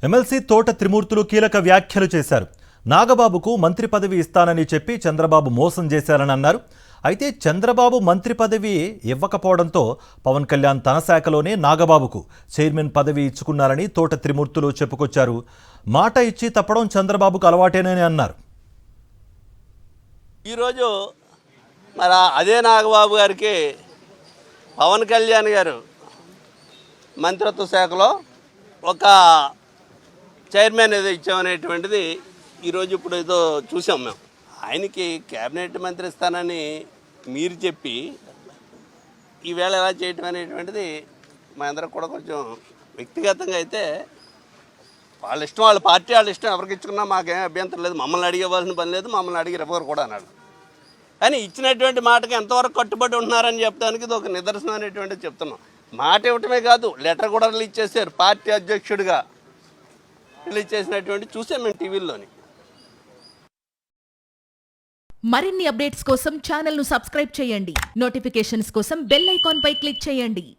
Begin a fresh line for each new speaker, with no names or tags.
MLC తోట త్రిమూర్తులు కీలక వ్యాఖ్యలు చేశారు. నాగబాబుకు మంత్రి పదవి ఇస్తానని చెప్పి చంద్రబాబు మోసం చేశారని అన్నారు. అయితే చంద్రబాబు మంత్రి పదవి ఇవ్వకపోవడంతో పవన్ కళ్యాణ్ తన శాఖలోనే నాగబాబుకు చైర్మన్ పదవి ఇచ్చుకున్నారని తోట త్రిమూర్తులు చెప్పుకొచ్చారు. మాట ఇచ్చి తప్పడం చంద్రబాబుకు అలవాటేనని అన్నారు.
ఈరోజు మరి అదే నాగబాబు గారికి పవన్ కళ్యాణ్ గారు మంత్రిత్వ శాఖలో ఒక చైర్మన్ ఏదో ఇచ్చామనేటువంటిది ఈరోజు ఇప్పుడు ఏదో చూసాం మేము. ఆయనకి క్యాబినెట్ మంత్రి ఇస్తానని మీరు చెప్పి ఈవేళ ఎలా చేయటం అనేటువంటిది మా అందరికి కూడా కొంచెం వ్యక్తిగతంగా అయితే వాళ్ళ ఇష్టం, వాళ్ళ పార్టీ వాళ్ళ ఇష్టం, ఎవరికి ఇచ్చుకున్నా మాకేం అభ్యంతరం లేదు, మమ్మల్ని అడిగేవాల్సిన పని లేదు, మమ్మల్ని అడిగి ఎవరు కూడా అన్నాడు. కానీ ఇచ్చినటువంటి మాటకి ఎంతవరకు కట్టుబడి ఉంటున్నారని చెప్పడానికి ఇది ఒక నిదర్శనం అనేటువంటిది చెప్తున్నాం. మాట ఇవ్వటమే కాదు, లెటర్ కూడా రిలీజ్ చేశారు. పార్టీ అధ్యక్షుడిగా రిలీజ్ చేసినటువంటి చూసాం మేము టీవీల్లోని.
మరిన్ని అప్డేట్స్ కోసం ఛానల్ను సబ్స్క్రైబ్ చేయండి. నోటిఫికేషన్స్ కోసం బెల్ ఐకాన్ పై క్లిక్ చేయండి.